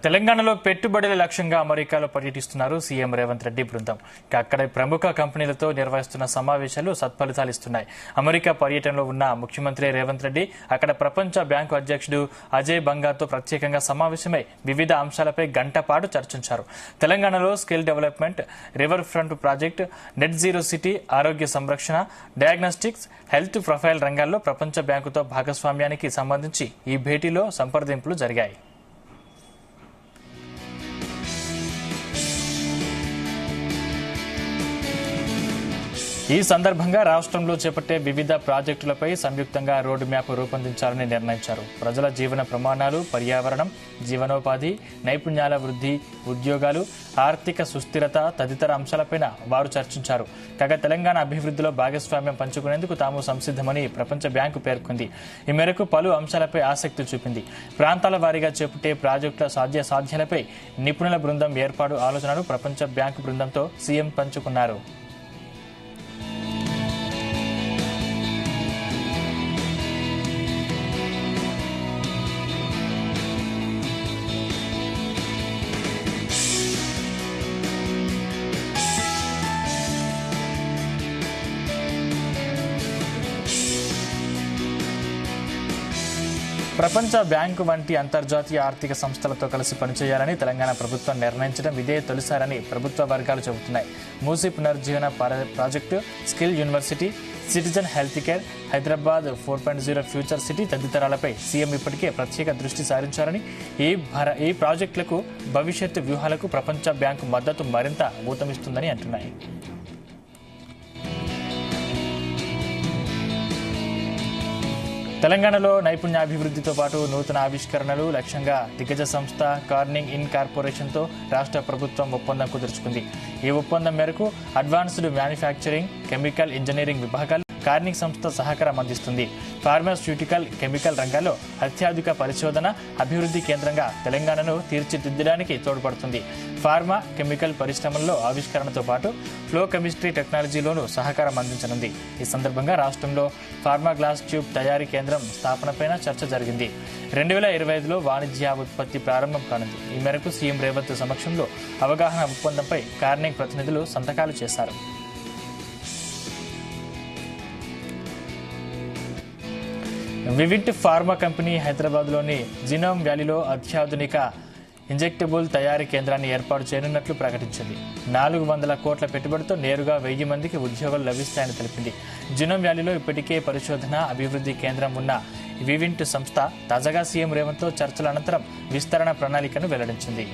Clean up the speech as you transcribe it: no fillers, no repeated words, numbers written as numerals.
తెలంగాణలో పెట్టుబడుల లక్ష్యంగా అమెరికాలో పర్యటిస్తున్నారు సీఎం రేవంత్ రెడ్డి బృందం. అక్కడ ప్రముఖ కంపెనీలతో నిర్వహిస్తున్న సమావేశాలు సత్ఫలితాలు ఇస్తున్నాయి. అమెరికా పర్యటనలో ఉన్న ముఖ్యమంత్రి రేవంత్ రెడ్డి అక్కడ ప్రపంచ బ్యాంకు అధ్యక్షుడు అజయ్ బంగాతో ప్రత్యేకంగా సమావేశమై వివిధ అంశాలపై గంట పాటు చర్చించారు. తెలంగాణలో skill development, river front project, net zero city, ఆరోగ్య సంరక్షణ, డయాగ్నోస్టిక్స్, హెల్త్ ప్రొఫైల్ రంగాల్లో ప్రపంచ బ్యాంకుతో భాగస్వామ్యానికి సంబంధించి ఈ భేటీలో సంప్రదింపులు జరిగాయి. ఈ సందర్భంగా రాష్ట్రంలో చేపట్టే వివిధ ప్రాజెక్టులపై సంయుక్తంగా రోడ్ మ్యాప్ రూపొందించాలని నిర్ణయించారు. ప్రజల జీవన ప్రమాణాలు, పర్యావరణం, జీవనోపాధి, నైపుణ్యాల వృద్ధి, ఉద్యోగాలు, ఆర్థిక సుస్థిరత తదితర అంశాలపై వారు చర్చించారు. కాగా తెలంగాణ అభివృద్ధిలో భాగస్వామ్యం పంచుకునేందుకు తాము సంసిద్దమని ప్రపంచ బ్యాంకు పేర్కొంది. ఈ మేరకు పలు అంశాలపై ఆసక్తి చూపింది. ప్రాంతాల వారీగా చేపట్టే ప్రాజెక్టుల సాధ్యాలపై నిపుణుల బృందం ఏర్పాటు ఆలోచనలు ప్రపంచ బ్యాంకు బృందంతో సీఎం పంచుకున్నారు. ప్రపంచ బ్యాంకు వంటి అంతర్జాతీయ ఆర్థిక సంస్థలతో కలిసి పనిచేయాలని తెలంగాణ ప్రభుత్వం నిర్ణయించడం ఇదే తొలిసారని ప్రభుత్వ వర్గాలు చెబుతున్నాయి. మూసీ పునరుజ్జీవన project, skill university, citizen health care, Hyderabad 4.0 future city తదితరాలపై సీఎం ఇప్పటికే ప్రత్యేక దృష్టి సారించారని, ఈ ప్రాజెక్టులకు భవిష్యత్తు వ్యూహాలకు ప్రపంచ బ్యాంకు మద్దతు మరింత ఊతమిస్తుందని అంటున్నాయి. తెలంగాణలో నైపుణ్యాభివృద్ధితో పాటు నూతన ఆవిష్కరణలు లక్ష్యంగా దిగ్గజ సంస్థ కార్నింగ్ ఇన్ కార్పొరేషన్తో రాష్ట్ర ప్రభుత్వం ఒప్పందం కుదుర్చుకుంది. ఈ ఒప్పందం మేరకు అడ్వాన్స్డ్ మ్యానుఫ్యాక్చరింగ్, కెమికల్ ఇంజనీరింగ్ విభాగాలు కార్నింగ్ సంస్థ సహకారం అందిస్తుంది. ఫార్మాస్యూటికల్, కెమికల్ రంగాల్లో అత్యాధునిక పరిశోధన, అభివృద్ధి కేంద్రంగా తెలంగాణను తీర్చిదిద్దడానికి తోడ్పడుతుంది. ఫార్మా, కెమికల్ పరిశ్రమల్లో ఆవిష్కరణతో పాటు ఫ్లో కెమిస్ట్రీ టెక్నాలజీలోనూ సహకారం అందించనుంది. ఈ సందర్భంగా రాష్ట్రంలో ఫార్మా గ్లాస్ ట్యూబ్ తయారీ కేంద్రం స్థాపనపై చర్చ జరిగింది. 2025లో వాణిజ్య ఉత్పత్తి ప్రారంభం కానుంది. ఈ మేరకు సీఎం రేవంత్ సమక్షంలో అవగాహన ఒప్పందంపై కార్నింగ్ ప్రతినిధులు సంతకాలు చేశారు. వివింట్ ఫార్మా కంపెనీ హైదరాబాద్లోని జినోమ్ వ్యాలీలో అత్యాధునిక ఇంజెక్టబుల్ తయారీ కేంద్రాన్ని ఏర్పాటు చేయనున్నట్లు ప్రకటించింది. 400 కోట్ల పెట్టుబడితో నేరుగా 1000 మందికి ఉద్యోగాలు లభిస్తాయని తెలిపింది. జినోమ్ వ్యాలీలో ఇప్పటికే పరిశోధన, అభివృద్ధి కేంద్రం ఉన్న వివింట్ సంస్థ తాజాగా సీఎం రేవంత్తో చర్చల అనంతరం విస్తరణ ప్రణాళికను వెల్లడించింది.